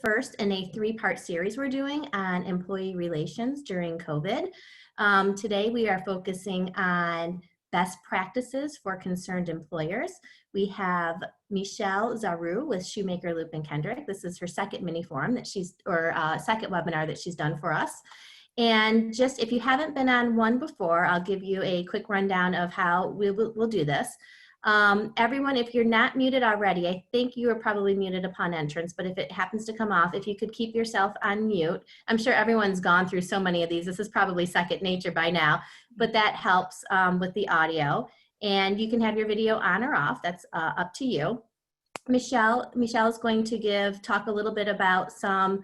first in a 3-part series we're doing on employee relations during COVID. Today we are focusing on best practices for concerned employers. We have Mechelle Zarou with Shumaker, Loop, and Kendrick. This is her second mini forum that second webinar that she's done for us. And just if you haven't been on one before, I'll give you a quick rundown of how we'll do this. Everyone, if you're not muted already, I think you are probably muted upon entrance, but if it happens to come off, if you could keep yourself on mute. I'm sure everyone's gone through so many of these. This is probably second nature by now, but that helps with the audio. And you can have your video on or off. That's up to you. Mechelle is going to talk a little bit about some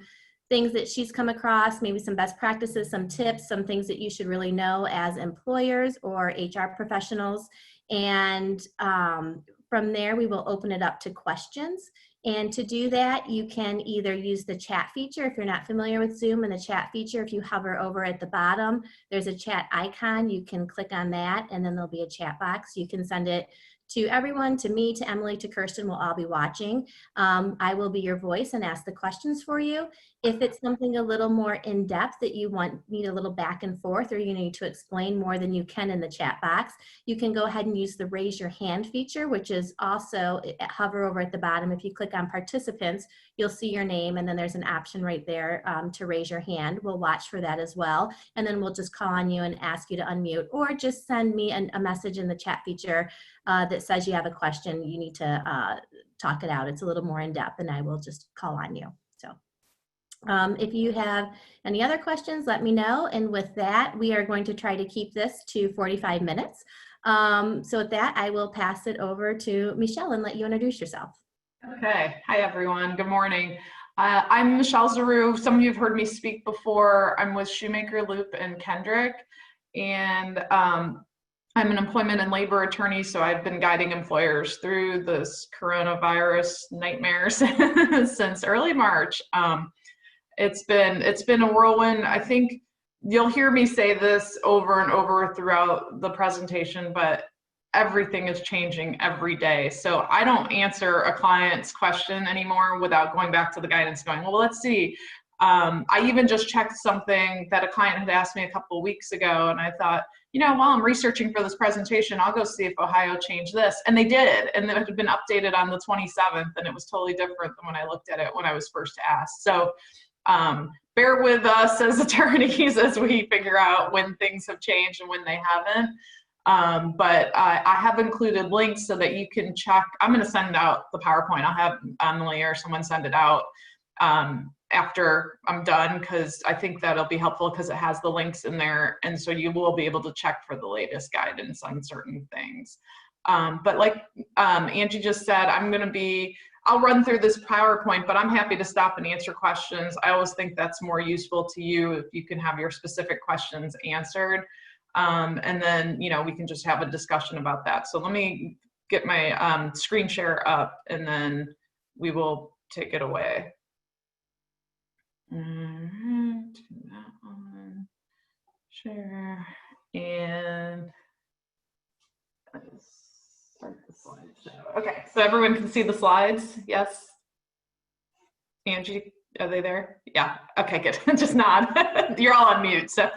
things that she's come across, maybe some best practices, some tips, some things that you should really know as employers or HR professionals. And from there, we will open it up to questions. And to do that, you can either use the chat feature. If you're not familiar with Zoom and the chat feature, if you hover over at the bottom, there's a chat icon. You can click on that, and then there'll be a chat box. You can send it to everyone, to me, to Emily, to Kirsten. We'll all be watching. I will be your voice and ask the questions for you. If it's something a little more in-depth that you need a little back and forth, or you need to explain more than you can in the chat box, you can go ahead and use the raise your hand feature, which is also hover over at the bottom. If you click on participants, you'll see your name, and then there's an option right there to raise your hand. We'll watch for that as well, and then we'll just call on you and ask you to unmute, or just send me a message in the chat feature that says you have a question. You need to talk it out. It's a little more in depth, and I will just call on you. So if you have any other questions, let me know. And with that, we are going to try to keep this to 45 minutes. So with that, I will pass it over to Mechelle and let you introduce yourself. Okay. Hi, everyone. Good morning. I'm Mechelle Zarou. Some of you have heard me speak before. I'm with Shumaker, Loop, and Kendrick. And I'm an employment and labor attorney, so I've been guiding employers through this coronavirus nightmare since early March. It's been a whirlwind. I think you'll hear me say this over and over throughout the presentation, but everything is changing every day. So I don't answer a client's question anymore without going back to the guidance going, well, let's see. I even just checked something that a client had asked me a couple of weeks ago, and I thought, while I'm researching for this presentation, I'll go see if Ohio changed this. And they did, and it had been updated on the 27th, and it was totally different than when I looked at it when I was first asked. So bear with us as attorneys as we figure out when things have changed and when they haven't. But I have included links so that you can check. I'm going to send out the PowerPoint. I'll have Emily or someone send it out after I'm done, because I think that'll be helpful because it has the links in there. And so you will be able to check for the latest guidance on certain things. But like Angie just said, I'll run through this PowerPoint, but I'm happy to stop and answer questions. I always think that's more useful to you if you can have your specific questions answered. And then, we can just have a discussion about that. So let me get my screen share up, and then we will take it away. Do that one, share, and start the slideshow. Okay, so everyone can see the slides, yes? Angie, are they there? Yeah, okay, good, just nod. You're all on mute, so,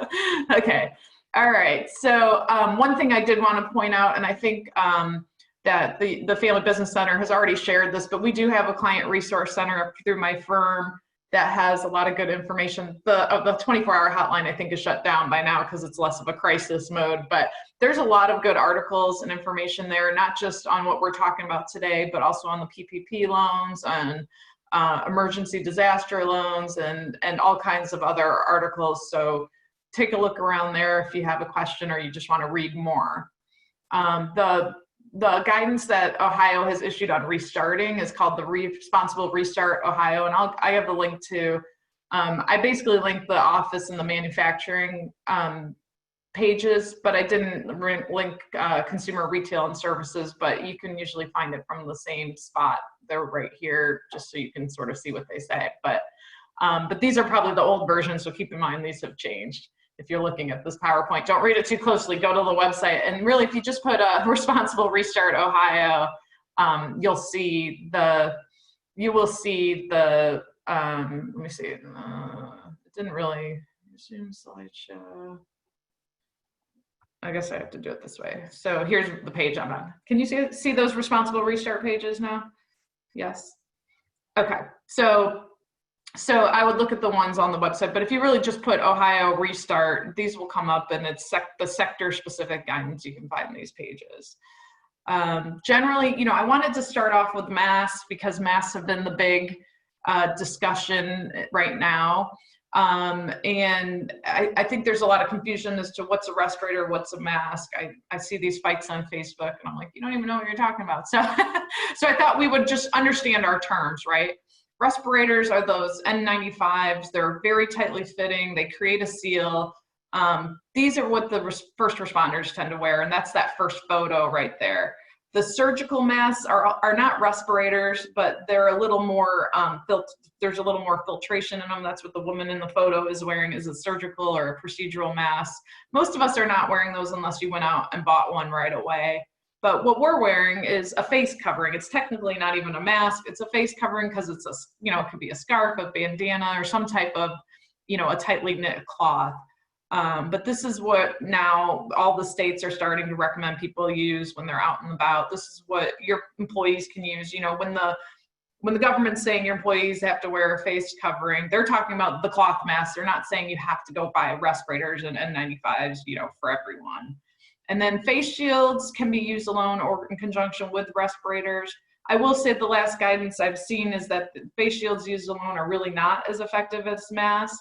okay. All right, so one thing I did want to point out, and I think that the Family Business Center has already shared this, but we do have a client resource center through my firm that has a lot of good information. The 24-hour hotline, I think, is shut down by now because it's less of a crisis mode, but there's a lot of good articles and information there, not just on what we're talking about today, but also on the PPP loans and emergency disaster loans and all kinds of other articles. So take a look around there if you have a question or you just want to read more. The guidance that Ohio has issued on restarting is called the Responsible Restart Ohio, and I have the link to, I basically linked the office and the manufacturing pages, but I didn't link consumer retail and services, but you can usually find it from the same spot. They're right here, just so you can sort of see what they say. But these are probably the old versions, so keep in mind these have changed. If you're looking at this PowerPoint, don't read it too closely, go to the website. And really, if you just put a Responsible Restart Ohio, you will see the let me see, it didn't really resume slideshow. I guess I have to do it this way. So here's the page I'm on. Can you see those responsible restart pages now? Yes. Okay. So I would look at the ones on the website, but if you really just put Ohio restart, these will come up, and it's the sector specific guidance you can find in these pages. Generally, you know, I wanted to start off with masks because masks have been the big discussion right now. And I think there's a lot of confusion as to what's a respirator, what's a mask. I see these fights on Facebook, and I'm like, you don't even know what you're talking about. So, so I thought we would just understand our terms, right? Respirators are those N95s. They're very tightly fitting. They create a seal. These are what the first responders tend to wear, and that's that first photo right there. The surgical masks are not respirators, but they're a little more, there's a little more filtration in them. That's what the woman in the photo is wearing, is a surgical or a procedural mask. Most of us are not wearing those unless you went out and bought one right away. But what we're wearing is a face covering. It's technically not even a mask. It's a face covering because it's a, you know, it could be a scarf, a bandana, or some type of, you know, a tightly knit cloth. But this is what now all the states are starting to recommend people use when they're out and about. This is what your employees can use. You know, when the government's saying your employees have to wear a face covering, they're talking about the cloth masks. They're not saying you have to go buy respirators and N95s, you know, for everyone. And then face shields can be used alone or in conjunction with respirators. I will say the last guidance I've seen is that face shields used alone are really not as effective as masks.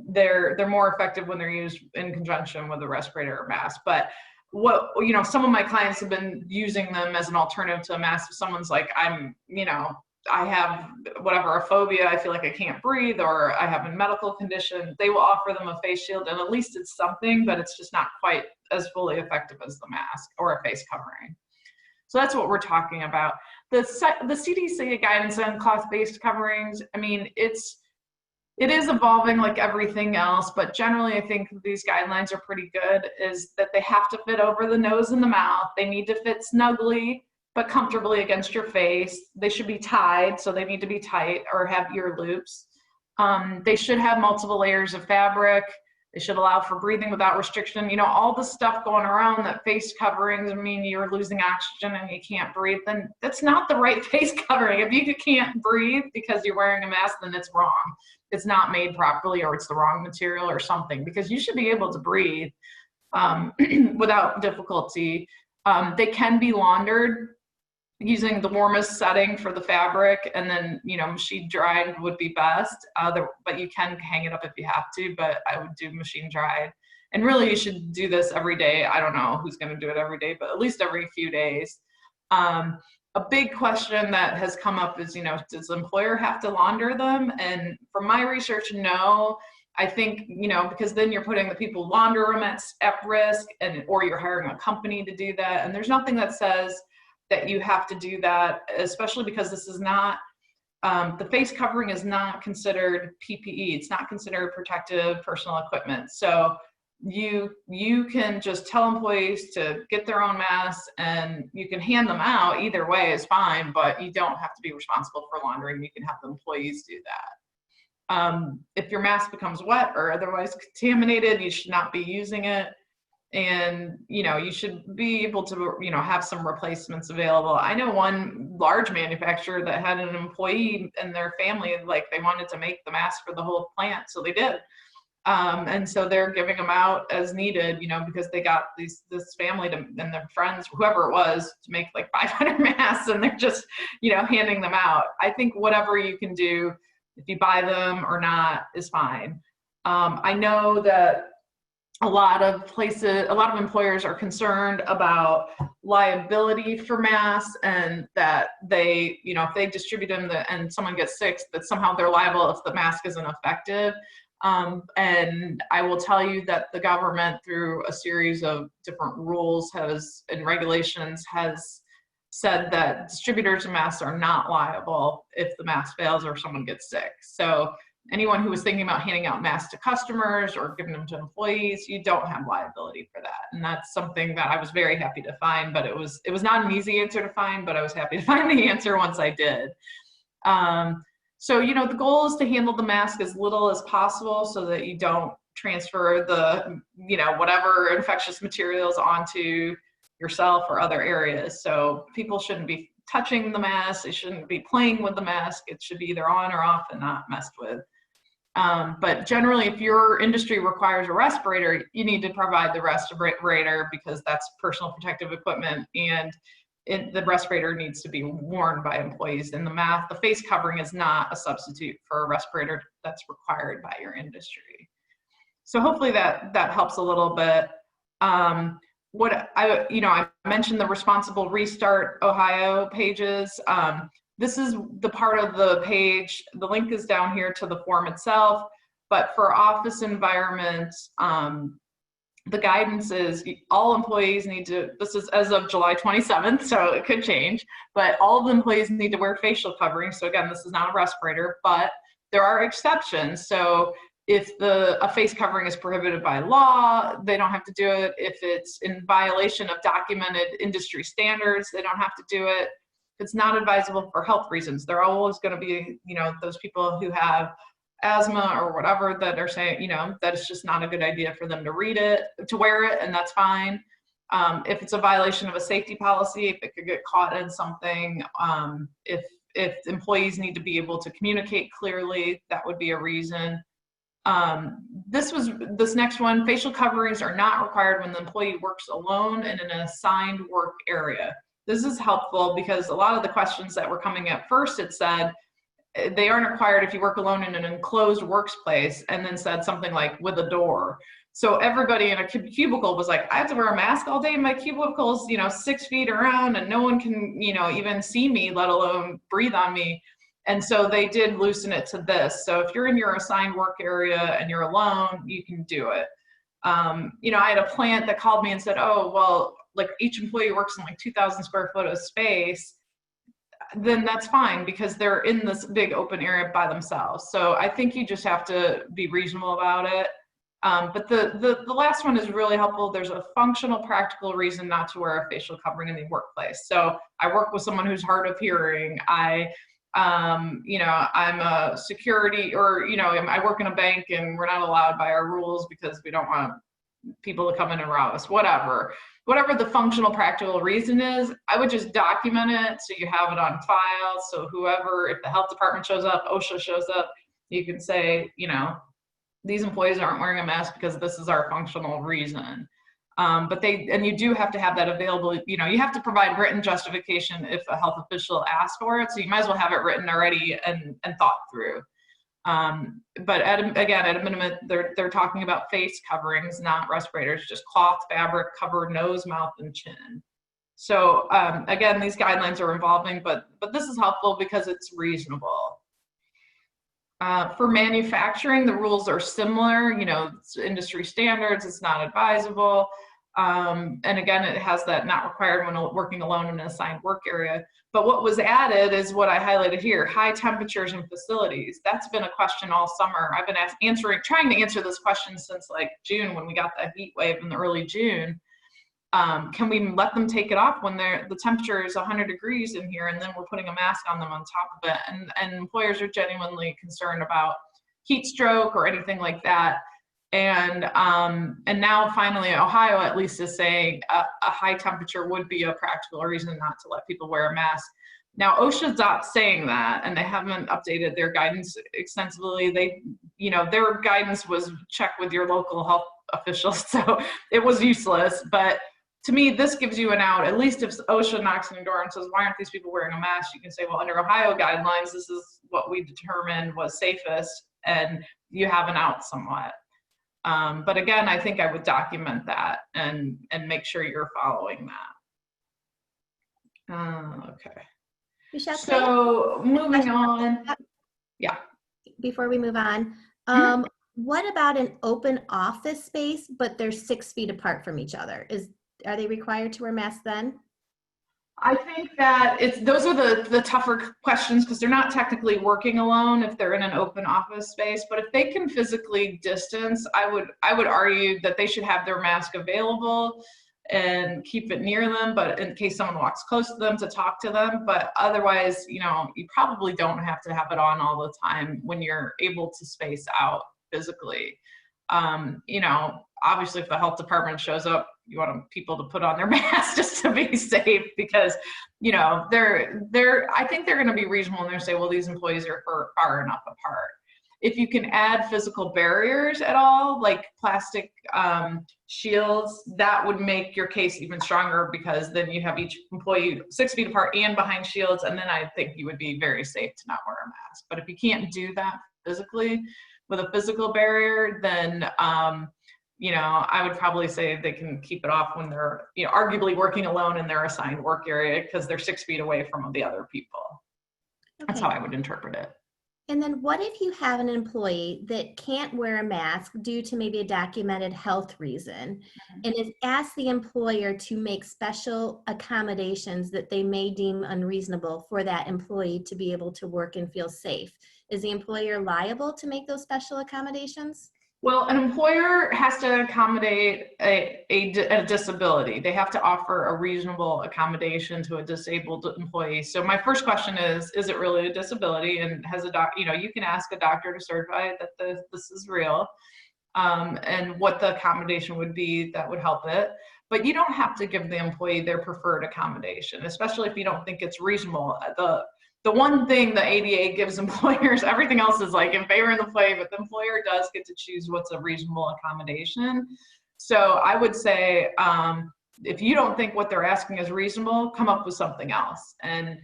They're more effective when they're used in conjunction with a respirator or mask. But what, you know, some of my clients have been using them as an alternative to a mask. If someone's like, you know, I have whatever, a phobia, I feel like I can't breathe, or I have a medical condition, they will offer them a face shield, and at least it's something, but it's just not quite as fully effective as the mask or a face covering. So that's what we're talking about. The CDC guidance on cloth-based coverings, I mean, it is evolving like everything else, but generally I think these guidelines are pretty good, is that they have to fit over the nose and the mouth. They need to fit snugly but comfortably against your face. They should be tied, so they need to be tight or have ear loops. They should have multiple layers of fabric. They should allow for breathing without restriction. You know, all the stuff going around that face coverings mean you're losing oxygen and you can't breathe, then that's not the right face covering. If you can't breathe because you're wearing a mask, then it's wrong. It's not made properly, or it's the wrong material or something, because you should be able to breathe without difficulty. They can be laundered using the warmest setting for the fabric, and then, you know, machine dried would be best, but you can hang it up if you have to, but I would do machine dried. And really you should do this every day. I don't know who's going to do it every day, but at least every few days. A big question that has come up is, you know, does the employer have to launder them? And from my research, no. I think, you know, because then you're putting the people who launder them at risk, or you're hiring a company to do that. And there's nothing that says that you have to do that, especially because this is not, the face covering is not considered PPE. It's not considered protective personal equipment. So you can just tell employees to get their own masks, and you can hand them out. Either way is fine, but you don't have to be responsible for laundering. You can have the employees do that. If your mask becomes wet or otherwise contaminated, you should not be using it. And, you know, you should be able to, you know, have some replacements available. I know one large manufacturer that had an employee and their family, like, they wanted to make the mask for the whole plant, so they did. And so they're giving them out as needed, you know, because they got this family and their friends, whoever it was, to make like 500 masks, and they're just, you know, handing them out. I think whatever you can do, if you buy them or not, is fine. I know that a lot of employers are concerned about liability for masks, and that they, you know, if they distribute them and someone gets sick, that somehow they're liable if the mask isn't effective. And I will tell you that the government, through a series of different rules and regulations, has said that distributors of masks are not liable if the mask fails or someone gets sick. So anyone who was thinking about handing out masks to customers or giving them to employees, you don't have liability for that. And that's something that I was very happy to find, but it was not an easy answer to find, but I was happy to find the answer once I did. So, the goal is to handle the mask as little as possible so that you don't transfer the, whatever infectious materials onto yourself or other areas. So people shouldn't be touching the mask. They shouldn't be playing with the mask. It should be either on or off and not messed with. But generally, if your industry requires a respirator, you need to provide the respirator because that's personal protective equipment, and the respirator needs to be worn by employees. And the face covering is not a substitute for a respirator that's required by your industry. So hopefully that helps a little bit. I mentioned the Responsible Restart Ohio pages. This is the part of the page, the link is down here to the form itself, but for office environments, the guidance is all employees need to, this is as of July 27th, so it could change, but all of the employees need to wear facial covering. So again, this is not a respirator, but there are exceptions. So if a face covering is prohibited by law, they don't have to do it. If it's in violation of documented industry standards, they don't have to do it. If it's not advisable for health reasons, there are always going to be, those people who have asthma or whatever that are saying, that it's just not a good idea for them to wear it, and that's fine. If it's a violation of a safety policy, if it could get caught in something, if employees need to be able to communicate clearly, that would be a reason. This next one, facial coverings are not required when the employee works alone in an assigned work area. This is helpful because a lot of the questions that were coming at first, it said they aren't required if you work alone in an enclosed workspace, and then said something like with a door. So everybody in a cubicle was like, I have to wear a mask all day. My cubicle's 6 feet around and no one can even see me, let alone breathe on me. And so they did loosen it to this. So if you're in your assigned work area and you're alone, you can do it. I had a plant that called me and said, oh, well, like each employee works in like 2,000 square foot of space. Then that's fine because they're in this big open area by themselves. So I think you just have to be reasonable about it. But the last one is really helpful. There's a functional, practical reason not to wear a facial covering in the workplace. So I work with someone who's hard of hearing. I'm a security, or, I work in a bank and we're not allowed by our rules because we don't want people to come in and rob us, whatever the functional, practical reason is, I would just document it so you have it on file. So whoever, if the health department shows up, OSHA shows up, you can say, these employees aren't wearing a mask because this is our functional reason. But you do have to have that available. You have to provide written justification if a health official asks for it. So you might as well have it written already and thought through. But at a minimum, they're talking about face coverings, not respirators, just cloth, fabric, cover nose, mouth, and chin. So again, these guidelines are evolving, but this is helpful because it's reasonable. For manufacturing, the rules are similar. It's industry standards. It's not advisable. And again, it has that not required when working alone in an assigned work area. But what was added is what I highlighted here, high temperatures in facilities. That's been a question all summer. I've been trying to answer this question since like June, when we got that heat wave in the early June. Can we let them take it off when the temperature is 100 degrees in here, and then we're putting a mask on them on top of it? And employers are genuinely concerned about heat stroke or anything like that. And now finally, Ohio at least is saying a high temperature would be a practical reason not to let people wear a mask. Now OSHA's not saying that, and they haven't updated their guidance extensively. Their guidance was check with your local health officials, so it was useless. But to me, this gives you an out. At least if OSHA knocks on your door and says, why aren't these people wearing a mask? You can say, well, under Ohio guidelines, this is what we determined was safest, and you have an out somewhat. But again, I think I would document that and make sure you're following that. Okay. Mechelle, so moving on. Yeah. Before we move on, what about an open office space, but they're 6 feet apart from each other? Are they required to wear masks then? I think that those are the tougher questions because they're not technically working alone if they're in an open office space. But if they can physically distance, I would argue that they should have their mask available. and keep it near them, but in case someone walks close to them, to talk to them. But otherwise, you probably don't have to have it on all the time when you're able to space out physically. Obviously if the health department shows up, you want people to put on their masks just to be safe, because, I think they're going to be reasonable and they're say, well, these employees are far enough apart. If you can add physical barriers at all, like plastic shields, that would make your case even stronger, because then you have each employee 6 feet apart and behind shields, and then I think you would be very safe to not wear a mask. But if you can't do that physically with a physical barrier, then I would probably say they can keep it off when they're arguably working alone in their assigned work area, because they're 6 feet away from the other people. Okay. That's how I would interpret it. And then what if you have an employee that can't wear a mask due to maybe a documented health reason, and has asked the employer to make special accommodations that they may deem unreasonable for that employee to be able to work and feel safe? Is the employer liable to make those special accommodations? Well, an employer has to accommodate a disability. They have to offer a reasonable accommodation to a disabled employee. So my first question is it really a disability? And has you can ask a doctor to certify that this is real, and what the accommodation would be that would help it. But you don't have to give the employee their preferred accommodation, especially if you don't think it's reasonable. The one thing the ADA gives employers, everything else is like in favor of the employee, but the employer does get to choose what's a reasonable accommodation. So I would say, if you don't think what they're asking is reasonable, come up with something else. And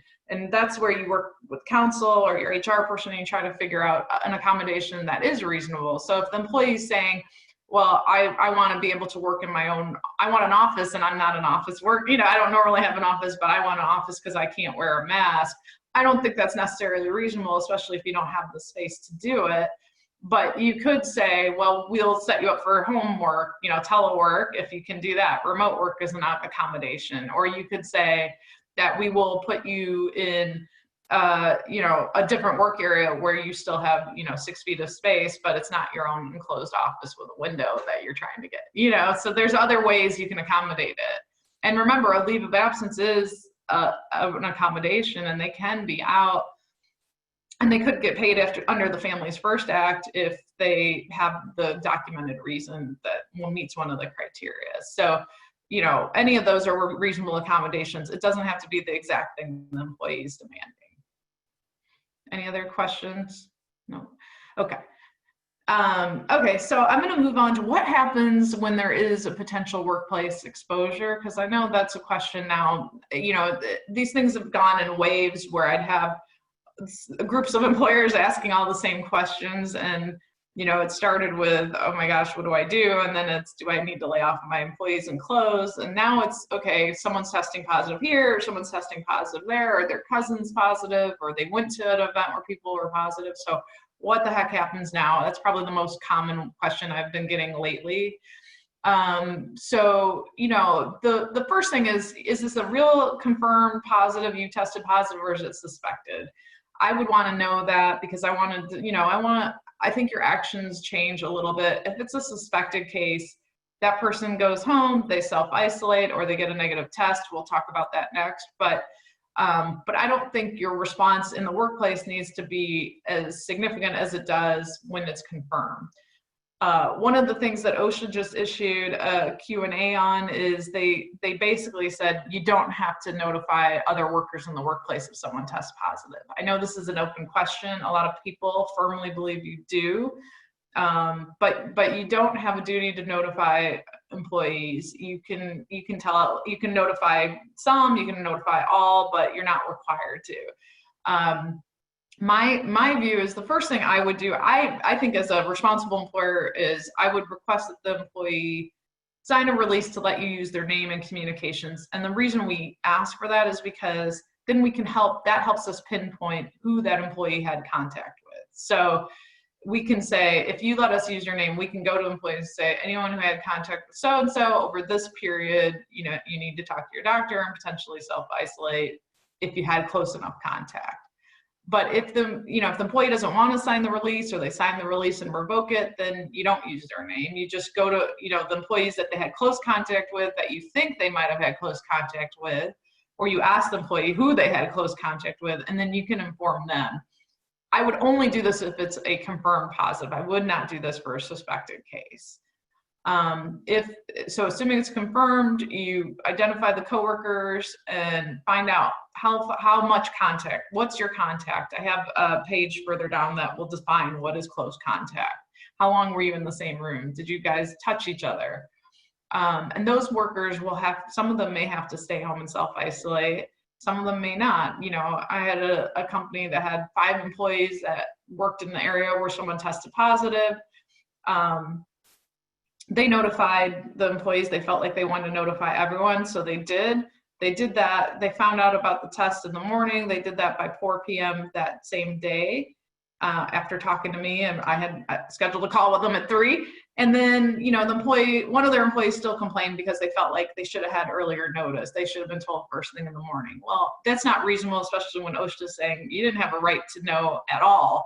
that's where you work with counsel or your HR person and you try to figure out an accommodation that is reasonable. So if the employee is saying, well, I want to be able to work in my own, I want an office and I'm not an office work, I don't normally have an office, but I want an office because I can't wear a mask. I don't think that's necessarily reasonable, especially if you don't have the space to do it. But you could say, well, we'll set you up for home work, telework, if you can do that. Remote work is an accommodation. Or you could say that we will put you in, a different work area where you still have, 6 feet of space, but it's not your own enclosed office with a window that you're trying to get, so there's other ways you can accommodate it. And remember, a leave of absence is an accommodation, and they can be out and they could get paid under the Families First Act if they have the documented reason that meets one of the criteria. So, any of those are reasonable accommodations. It doesn't have to be the exact thing the employee is demanding. Any other questions? No. Okay. Okay, so I'm going to move on to what happens when there is a potential workplace exposure, because I know that's a question now. These things have gone in waves where I'd have groups of employers asking all the same questions, and it started with, oh my gosh, what do I do? And then it's, do I need to lay off my employees and close? And now it's, okay, someone's testing positive here, or someone's testing positive there, or their cousin's positive, or they went to an event where people were positive. So what the heck happens now? That's probably the most common question I've been getting lately. So, the first thing is this a real confirmed positive, you tested positive, or is it suspected? I would want to know that, because I think your actions change a little bit. If it's a suspected case, that person goes home, they self-isolate, or they get a negative test. We'll talk about that next. But I don't think your response in the workplace needs to be as significant as it does when it's confirmed. One of the things that OSHA just issued a Q&A on is they basically said you don't have to notify other workers in the workplace if someone tests positive. I know this is an open question. A lot of people firmly believe you do, but you don't have a duty to notify employees. You can notify some, you can notify all, but you're not required to. My view is the first thing I would do, I think as a responsible employer, is I would request that the employee sign a release to let you use their name and communications. And the reason we ask for that is because then that helps us pinpoint who that employee had contact with. So we can say, if you let us use your name, we can go to employees and say, anyone who had contact with so-and-so over this period, you need to talk to your doctor and potentially self-isolate if you had close enough contact. But if the employee doesn't want to sign the release, or they sign the release and revoke it, then you don't use their name. You just go to, the employees that they had close contact with, that you think they might have had close contact with, or you ask the employee who they had close contact with, and then you can inform them. I would only do this if it's a confirmed positive. I would not do this for a suspected case. Assuming it's confirmed, you identify the coworkers and find out how much contact, what's your contact. I have a page further down that will define what is close contact. How long were you in the same room? Did you guys touch each other? And those workers will some of them may have to stay home and self-isolate. Some of them may not. I had a company that had 5 employees that worked in the area where someone tested positive. They notified the employees. They felt like they wanted to notify everyone, so they did. They did that. They found out about the test in the morning. They did that by 4 p.m. that same day after talking to me, and I had scheduled a call with them at 3. And then, one of their employees still complained because they felt like they should have had earlier notice. They should have been told first thing in the morning. Well, that's not reasonable, especially when OSHA is saying you didn't have a right to know at all.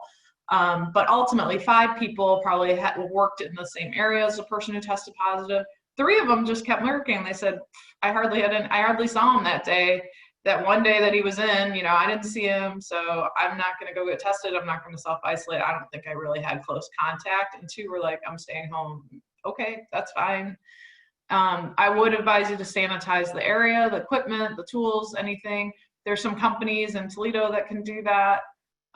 But ultimately, 5 people probably worked in the same area as the person who tested positive. 3 of them just kept lurking. They said, I hardly saw him that day. That one day that he was in, I didn't see him, so I'm not going to go get tested. I'm not going to self-isolate. I don't think I really had close contact. And 2 were like, I'm staying home. Okay, that's fine. I would advise you to sanitize the area, the equipment, the tools, anything. There's some companies in Toledo that can do that.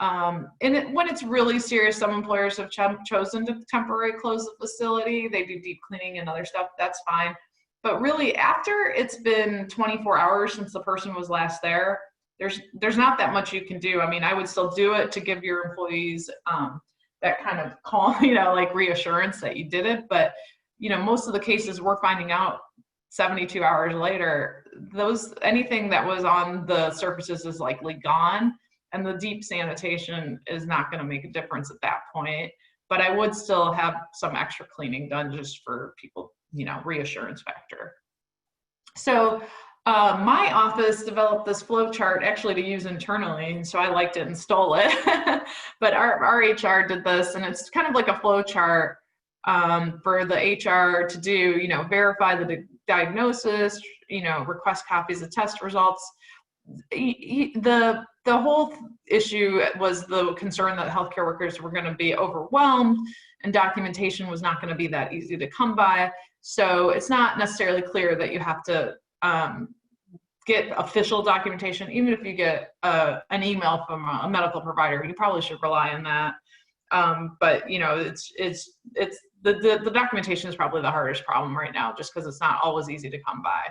When it's really serious, some employers have chosen to temporarily close the facility. They do deep cleaning and other stuff. That's fine. But really, after it's been 24 hours since the person was last there, there's not that much you can do. I mean, I would still do it to give your employees that kind of calm, like reassurance that you did it. But, most of the cases we're finding out 72 hours later, anything that was on the surfaces is likely gone. And the deep sanitation is not going to make a difference at that point. But I would still have some extra cleaning done just for people, reassurance factor. So my office developed this flow chart actually to use internally. And so I liked it and stole it. But our HR did this, and it's kind of like a flow chart for the HR to do, verify the diagnosis, request copies of test results. The whole issue was the concern that healthcare workers were going to be overwhelmed and documentation was not going to be that easy to come by. So it's not necessarily clear that you have to get official documentation. Even if you get an email from a medical provider, you probably should rely on that. But it's the documentation is probably the hardest problem right now, just because it's not always easy to come by.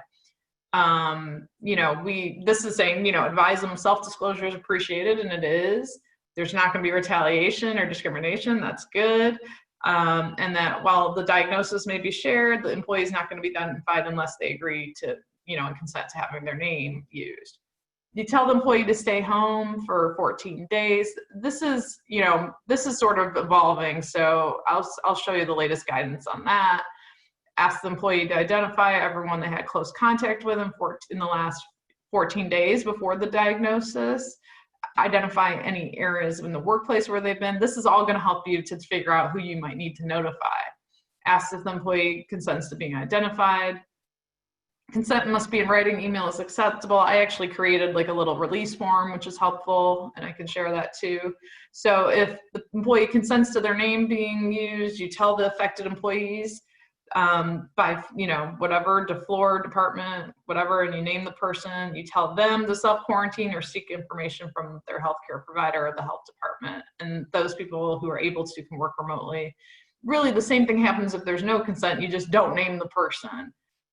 This is saying, advise them self-disclosure is appreciated, and it is. There's not going to be retaliation or discrimination. That's good. And that while the diagnosis may be shared, the employee is not going to be identified unless they agree to, and consent to having their name used. You tell the employee to stay home for 14 days. This is sort of evolving. So I'll show you the latest guidance on that. Ask the employee to identify everyone they had close contact with in the last 14 days before the diagnosis. Identify any areas in the workplace where they've been. This is all going to help you to figure out who you might need to notify. Ask if the employee consents to being identified. Consent must be in writing. Email is acceptable. I actually created like a little release form, which is helpful, and I can share that too. So if the employee consents to their name being used, you tell the affected employees by, whatever, floor, department, whatever, and you name the person. You tell them to self-quarantine or seek information from their healthcare provider or the health department. And those people who are able to can work remotely. Really, the same thing happens if there's no consent. You just don't name the person.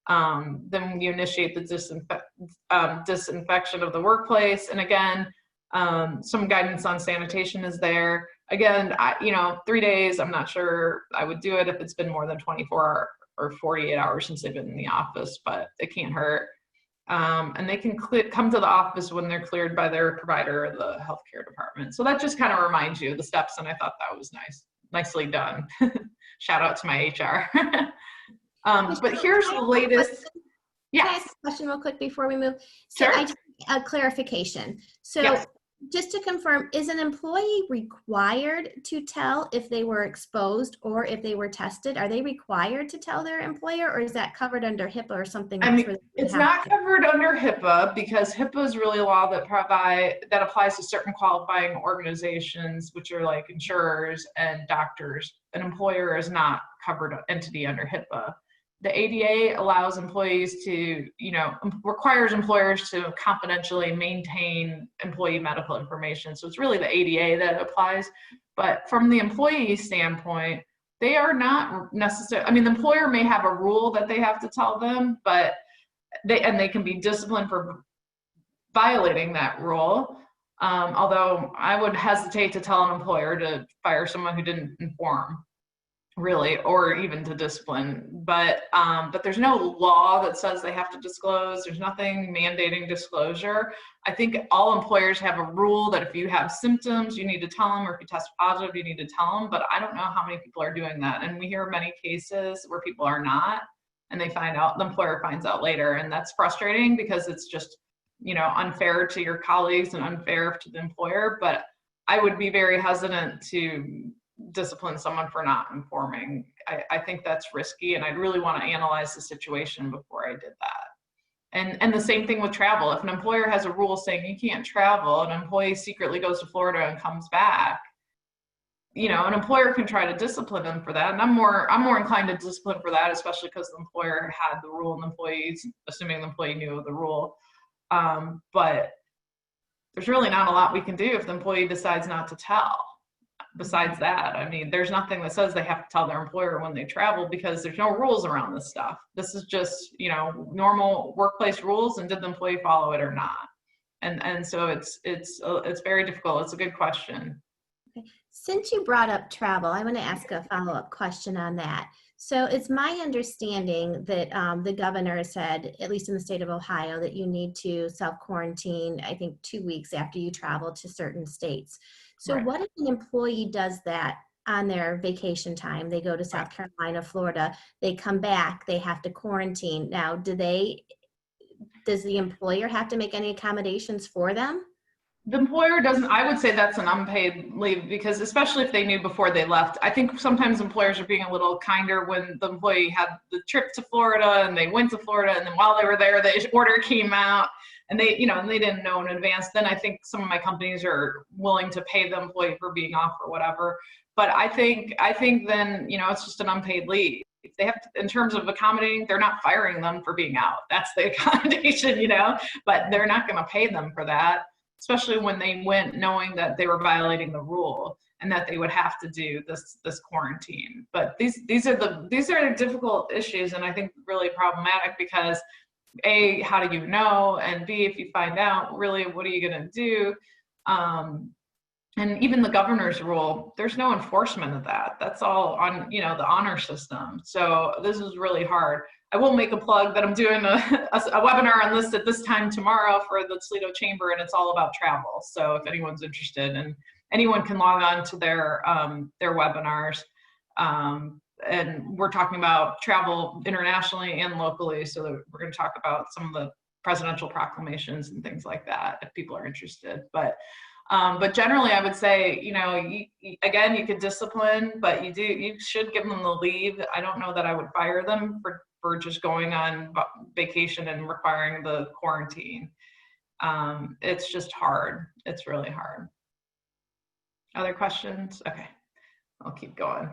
Then you initiate the disinfection of the workplace. And again, some guidance on sanitation is there. Again, 3 days, I'm not sure I would do it if it's been more than 24 or 48 hours since they've been in the office, but it can't hurt. And they can come to the office when they're cleared by their provider or the healthcare department. So that just kind of reminds you of the steps, and I thought that was nicely done. Shout out to my HR. But here's the latest. Can I ask a question real quick before we move? So Sure. I just a clarification. So yes. Just to confirm, is an employee required to tell if they were exposed or if they were tested? Are they required to tell their employer, or is that covered under HIPAA or something I else mean, where they it's have not to? covered under HIPAA because HIPAA is really a law that applies to certain qualifying organizations, which are like insurers and doctors. An employer is not covered entity under HIPAA. The ADA allows employees to, requires employers to confidentially maintain employee medical information. So it's really the ADA that applies. But from the employee standpoint, they are not necessarily, I mean, the employer may have a rule that they have to tell them, but they can be disciplined for violating that rule. Although I would hesitate to tell an employer to fire someone who didn't inform, really, or even to discipline. But there's no law that says they have to disclose. There's nothing mandating disclosure. I think all employers have a rule that if you have symptoms, you need to tell them, or if you test positive, you need to tell them. But I don't know how many people are doing that. And we hear many cases where people are not, and they find out, the employer finds out later. And that's frustrating because it's just, unfair to your colleagues and unfair to the employer. But I would be very hesitant to discipline someone for not informing. I think that's risky, and I'd really want to analyze the situation before I did that. And the same thing with travel. If an employer has a rule saying you can't travel, an employee secretly goes to Florida and comes back, an employer can try to discipline them for that. And I'm more inclined to discipline for that, especially because the employer had the rule and the employees, assuming the employee knew of the rule. But there's really not a lot we can do if the employee decides not to tell. Besides that, I mean, there's nothing that says they have to tell their employer when they travel, because there's no rules around this stuff. This is just, normal workplace rules, and did the employee follow it or not? And so it's very difficult. It's a good question. Okay. Since you brought up travel, I want to ask a follow-up question on that. So it's my understanding that the governor said, at least in the state of Ohio, that you need to self-quarantine, I think 2 weeks after you travel to certain states. So Right. what if an employee does that on their vacation time? They go to South Carolina, Florida, they come back, they have to quarantine. Now, does the employer have to make any accommodations for them? The employer doesn't. I would say that's an unpaid leave, because especially if they knew before they left. I think sometimes employers are being a little kinder when the employee had the trip to Florida and they went to Florida, and then while they were there, the order came out and they didn't know in advance. Then I think some of my companies are willing to pay the employee for being off or whatever. But I think then, it's just an unpaid leave. If they have to, in terms of accommodating, they're not firing them for being out. That's the accommodation, but they're not going to pay them for that, especially when they went knowing that they were violating the rule and that they would have to do this quarantine. But these are difficult issues, and I think really problematic, because A, how do you know? And B, if you find out, really, what are you going to do? And even the governor's rule, there's no enforcement of that. That's all on, the honor system. So this is really hard. I will make a plug that I'm doing a webinar on this at this time tomorrow for the Toledo Chamber, and it's all about travel. So if anyone's interested, and anyone can log on to their webinars. And we're talking about travel internationally and locally. So we're going to talk about some of the presidential proclamations and things like that, if people are interested. But generally, I would say, again, you could discipline, but you should give them the leave. I don't know that I would fire them for just going on vacation and requiring the quarantine. It's just hard. It's really hard. Other questions? Okay, I'll keep going.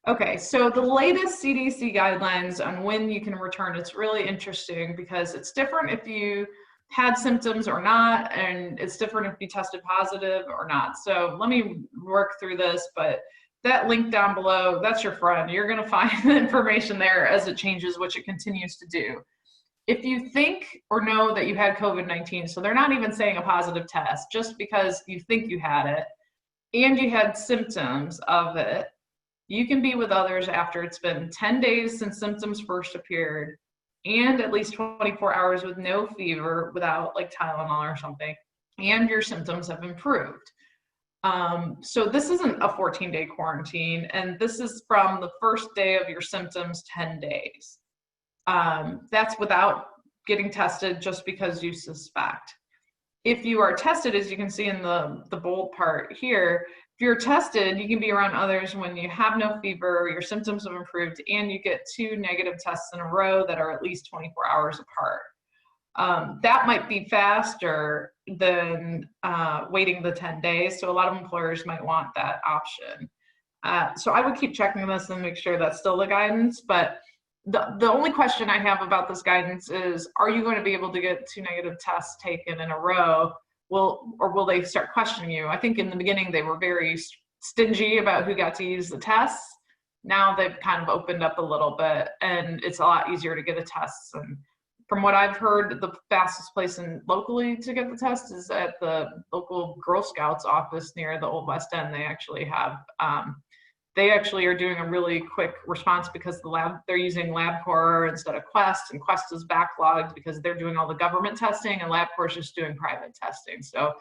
Okay, so the latest CDC guidelines on when you can return, it's really interesting because it's different if you had symptoms or not, and it's different if you tested positive or not. So let me work through this, but that link down below, that's your friend. You're gonna find the information there as it changes, which it continues to do. If you think or know that you had COVID-19, so they're not even saying a positive test, just because you think you had it and you had symptoms of it, you can be with others after it's been 10 days since symptoms first appeared, and at least 24 hours with no fever, without like Tylenol or something, and your symptoms have improved. So this isn't a 14-day quarantine, and this is from the first day of your symptoms, 10 days. That's without getting tested, just because you suspect. if you are tested, as you can see in the bold part here, if you're tested, you can be around others when you have no fever, your symptoms have improved, and you get 2 negative tests in a row that are at least 24 hours apart. That might be faster than waiting the 10 days. So a lot of employers might want that option. So I would keep checking this and make sure that's still the guidance. But the only question I have about this guidance is, are you going to be able to get 2 negative tests taken in a row? Or will they start questioning you? I think in the beginning they were very stingy about who got to use the tests. Now they've kind of opened up a little bit, and it's a lot easier to get a test. And from what I've heard, the fastest place locally to get the test is at the local Girl Scouts office near the Old West End. They actually are doing a really quick response because they're using LabCorp instead of Quest, and Quest is backlogged because they're doing all the government testing and LabCorp is just doing private testing. So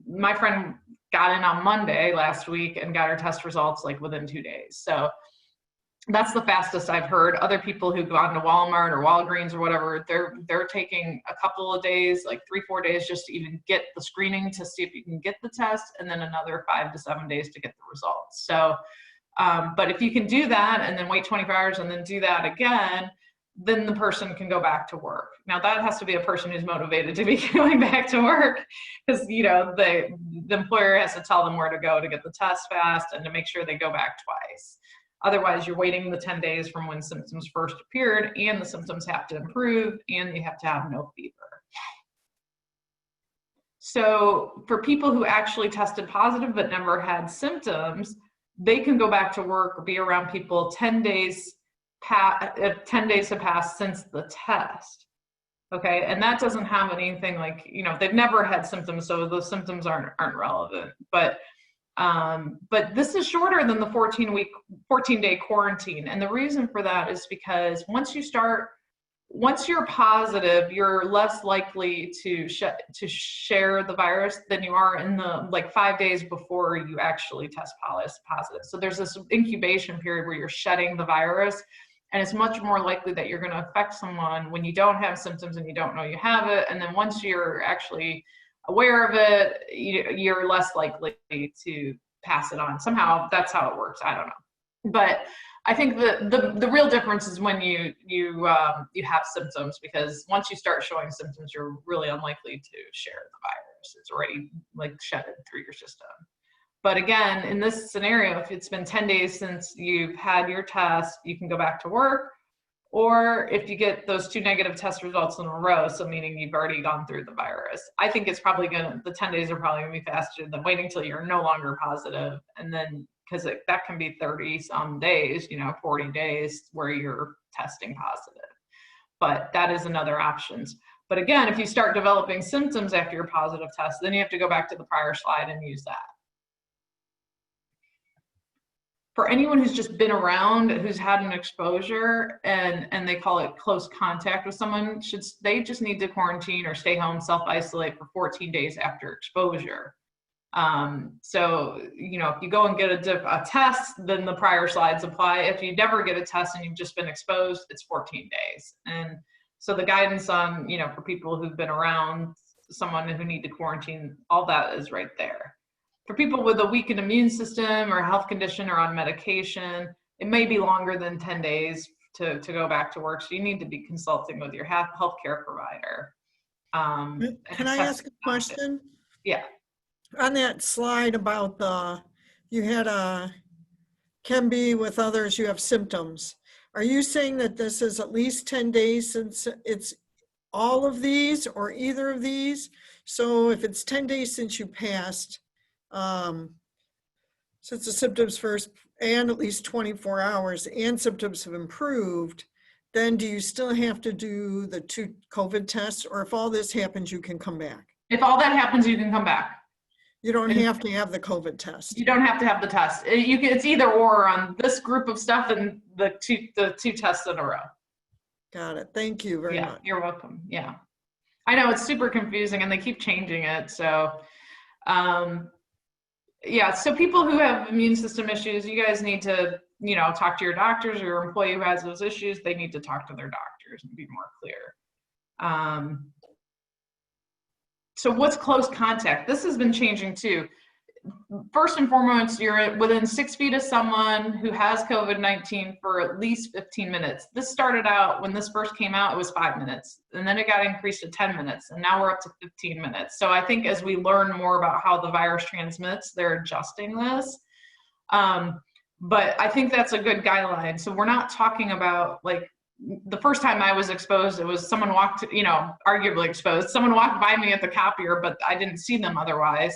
my friend got in on Monday last week and got her test results like within 2 days. So that's the fastest I've heard. Other people who've gone to Walmart or Walgreens or whatever, they're taking a couple of days, like 3-4 days, just to even get the screening to see if you can get the test, and then another 5 to 7 days to get the results. So but if you can do that and then wait 24 hours and then do that again, then the person can go back to work. Now that has to be a person who's motivated to be going back to work, because the employer has to tell them where to go to get the test fast and to make sure they go back twice. Otherwise, you're waiting the 10 days from when symptoms first appeared, and the symptoms have to improve, and you have to have no fever. So for people who actually tested positive but never had symptoms, they can go back to work or be around people 10 days have passed since the test. Okay, and that doesn't have anything like, they've never had symptoms, so those symptoms aren't relevant. But this is shorter than the 14-day quarantine, and the reason for that is because once you're positive, you're less likely to share the virus than you are in the 5 days before you actually test positive. So there's this incubation period where you're shedding the virus, and it's much more likely that you're going to affect someone when you don't have symptoms and you don't know you have it. And then once you're actually aware of it, you're less likely to pass it on. Somehow that's how it works. I don't know. But I think the real difference is when you have symptoms, because once you start showing symptoms, you're really unlikely to share the virus. It's already shedded through your system. But again, in this scenario, if it's been 10 days since you've had your test, you can go back to work. Or if you get those 2 negative test results in a row, so meaning you've already gone through the virus, I think it's probably the 10 days are probably gonna be faster than waiting till you're no longer positive. And then, because that can be 30 some days, 40 days where you're testing positive. But that is another option. But again, if you start developing symptoms after your positive test, then you have to go back to the prior slide and use that. For anyone who's just been around, who's had an exposure, and they call it close contact with someone, they just need to quarantine or stay home, self-isolate for 14 days after exposure. So, if you go and get a test, then the prior slides apply. If you never get a test and you've just been exposed, it's 14 days. And so the guidance on, for people who've been around someone who need to quarantine, all that is right there. For people with a weakened immune system or health condition or on medication, it may be longer than 10 days to go back to work. So you need to be consulting with your healthcare provider. Can I ask a question? Yeah. On that slide about you had can be with others, you have symptoms. Are you saying that this is at least 10 days since it's all of these or either of these? So if it's 10 days since you passed, since the symptoms first, and at least 24 hours and symptoms have improved, then do you still have to do the 2 COVID tests? Or if all this happens, you can come back? If all that happens, you can come back. You don't have to have the COVID test. You don't have to have the test. It's either or on this group of stuff and the two tests in a row. Got it. Thank you very much. You're welcome. Yeah. I know it's super confusing and they keep changing it. So, so people who have immune system issues, you guys need to, talk to your doctors, or your employee who has those issues, they need to talk to their doctors and be more clear. So what's close contact? This has been changing too. First and foremost, you're within 6 feet of someone who has COVID-19 for at least 15 minutes. This started out, when this first came out, it was 5 minutes, and then it got increased to 10 minutes, and now we're up to 15 minutes. So I think as we learn more about how the virus transmits, they're adjusting this. But I think that's a good guideline. So we're not talking about, like, the first time I was exposed, it was someone walked, arguably exposed, someone walked by me at the copier, but I didn't see them otherwise.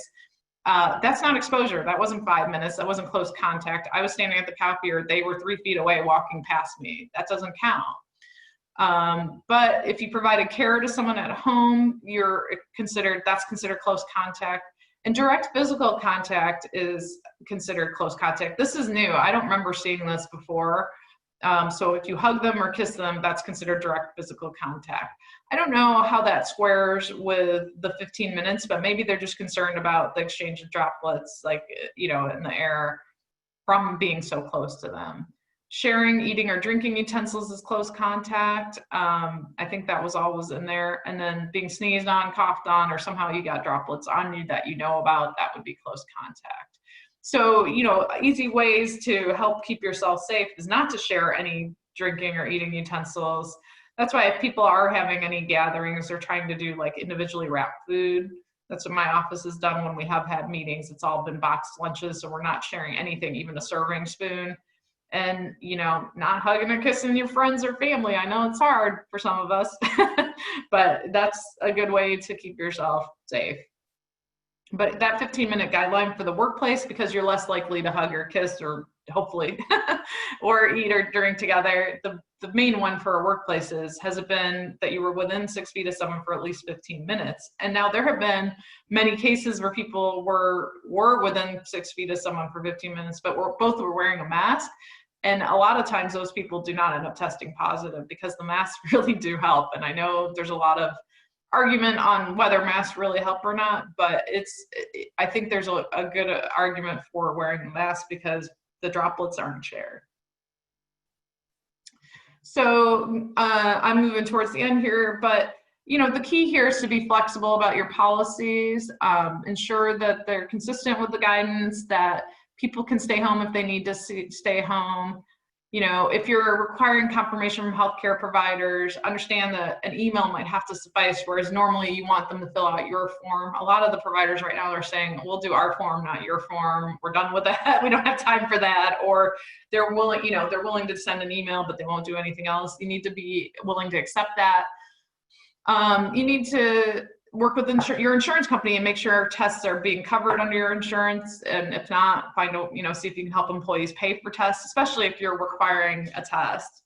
That's not exposure. That wasn't 5 minutes. That wasn't close contact. I was standing at the copier. They were 3 feet away walking past me. That doesn't count. But if you provided care to someone at home, that's considered close contact. And direct physical contact is considered close contact. This is new. I don't remember seeing this before. So if you hug them or kiss them, that's considered direct physical contact. I don't know how that squares with the 15 minutes, but maybe they're just concerned about the exchange of droplets, like, in the air from being so close to them. Sharing, eating, or drinking utensils is close contact. I think that was always in there. And then being sneezed on, coughed on, or somehow you got droplets on you that you know about, that would be close contact. So, easy ways to help keep yourself safe is not to share any drinking or eating utensils. That's why if people are having any gatherings or trying to do like individually wrapped food, that's what my office has done when we have had meetings. It's all been boxed lunches, so we're not sharing anything, even a serving spoon. And, not hugging or kissing your friends or family. I know it's hard for some of us, but that's a good way to keep yourself safe. But that 15-minute guideline for the workplace, because you're less likely to hug or kiss, or hopefully, or eat or drink together, the main one for workplaces has it been that you were within 6 feet of someone for at least 15 minutes. And now there have been many cases where people were within 6 feet of someone for 15 minutes, but both were wearing a mask. And a lot of times those people do not end up testing positive because the masks really do help. And I know there's a lot of argument on whether masks really help or not, but I think there's a good argument for wearing a mask because the droplets aren't shared. So I'm moving towards the end here, but the key here is to be flexible about your policies, ensure that they're consistent with the guidance, that people can stay home if they need to stay home. If you're requiring confirmation from healthcare providers, understand that an email might have to suffice, whereas normally you want them to fill out your form. A lot of the providers right now are saying, we'll do our form, not your form. We're done with that. We don't have time for that. Or they're willing to send an email, but they won't do anything else. You need to be willing to accept that. You need to work with your insurance company and make sure tests are being covered under your insurance. And if not, find out, see if you can help employees pay for tests, especially if you're requiring a test.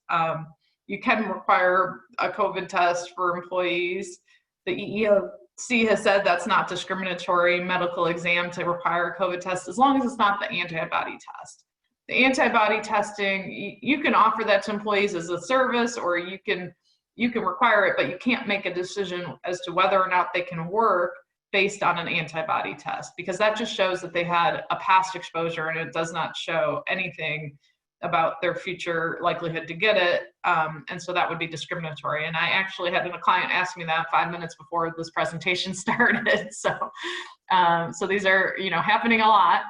You can require a COVID test for employees. The EEOC has said that's not discriminatory medical exam to require a COVID test, as long as it's not the antibody test. The antibody testing, you can offer that to employees as a service, or you can require it, but you can't make a decision as to whether or not they can work based on an antibody test, because that just shows that they had a past exposure and it does not show anything about their future likelihood to get it. And so that would be discriminatory. And I actually had a client ask me that 5 minutes before this presentation started. So these are, happening a lot.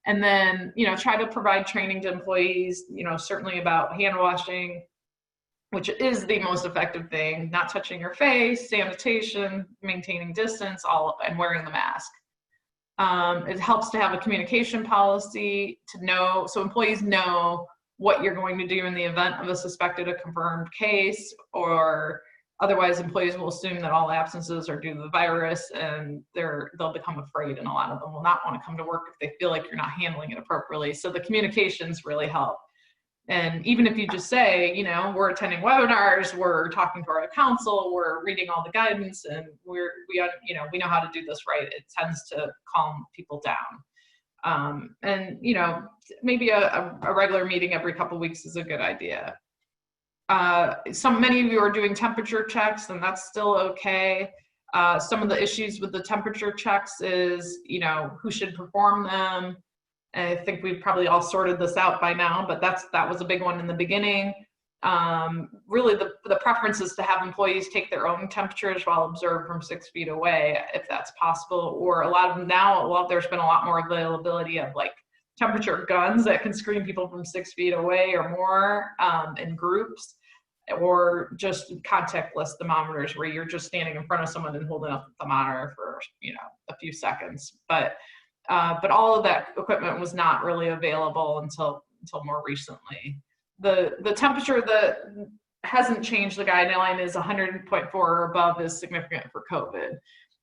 And then, try to provide training to employees, certainly about hand washing, which is the most effective thing, not touching your face, sanitation, maintaining distance, and wearing the mask. It helps to have a communication policy so employees know what you're going to do in the event of a suspected or confirmed case, or otherwise employees will assume that all absences are due to the virus, and they'll become afraid, and a lot of them will not want to come to work if they feel like you're not handling it appropriately. So the communications really help. And even if you just say, we're attending webinars, we're talking to our counsel, we're reading all the guidance, and we know how to do this right, it tends to calm people down. And maybe a regular meeting every couple of weeks is a good idea. Many of you are doing temperature checks, and that's still okay. Some of the issues with the temperature checks is, who should perform them. I think we've probably all sorted this out by now, but that was a big one in the beginning. really the preference is to have employees take their own temperatures while observed from 6 feet away, if that's possible. Or a lot of them now, well, there's been a lot more availability of like temperature guns that can screen people from 6 feet away or more in groups, or just contactless thermometers where you're just standing in front of someone and holding up the thermometer for, you know, a few seconds. But all of that equipment was not really available until more recently. The temperature that hasn't changed, the guideline is 100.4 or above is significant for COVID.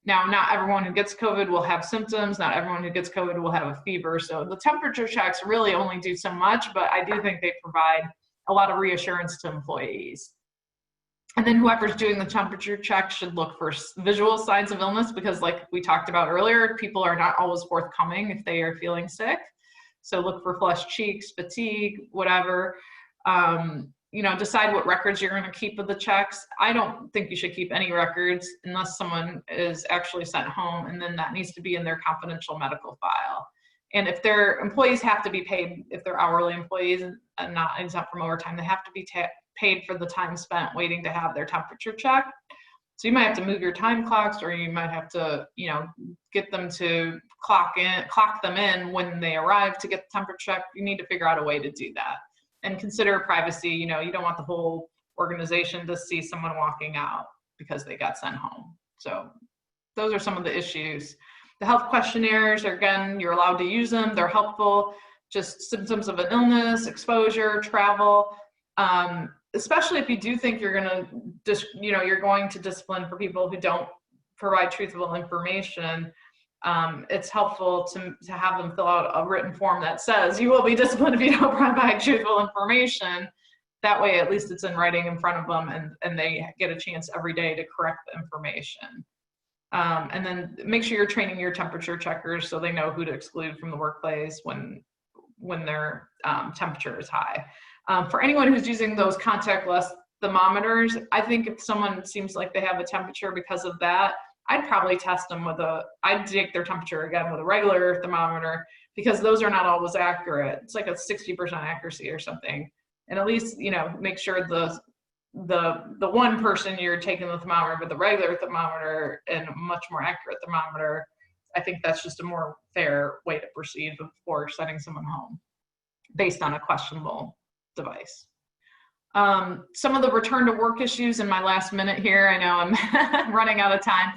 Now, not everyone who gets COVID will have symptoms. Not everyone who gets COVID will have a fever. So the temperature checks really only do so much, but I do think they provide a lot of reassurance to employees. And then whoever's doing the temperature check should look for visual signs of illness, because like we talked about earlier, people are not always forthcoming if they are feeling sick. So look for flushed cheeks, fatigue, whatever. You know, decide what records you're going to keep of the checks. I don't think you should keep any records unless someone is actually sent home, and then that needs to be in their confidential medical file. And if their employees have to be paid, if they're hourly employees and not exempt from overtime, they have to be paid for the time spent waiting to have their temperature checked. So you might have to move your time clocks, or you might have to, you know, get them to clock them in when they arrive to get the temperature check. You need to figure out a way to do that. And consider privacy. You know, you don't want the whole organization to see someone walking out because they got sent home. So those are some of the issues. The health questionnaires are, again, you're allowed to use them. They're helpful. Just symptoms of an illness, exposure, travel, especially if you do think you're going to, you're going to discipline for people who don't provide truthful information. It's helpful to have them fill out a written form that says you will be disciplined if you don't provide truthful information. That way, at least it's in writing in front of them, and they get a chance every day to correct the information. And then make sure you're training your temperature checkers so they know who to exclude from the workplace when their temperature is high. For anyone who's using those contactless thermometers, I think if someone seems like they have a temperature because of that, I'd probably test them I'd take their temperature again with a regular thermometer, because those are not always accurate. It's like a 60% accuracy or something. And at least, you know, make sure the one person you're taking the thermometer with the regular thermometer and a much more accurate thermometer. I think that's just a more fair way to proceed before sending someone home based on a questionable device. Some of the return to work issues in my last minute here, I know I'm running out of time,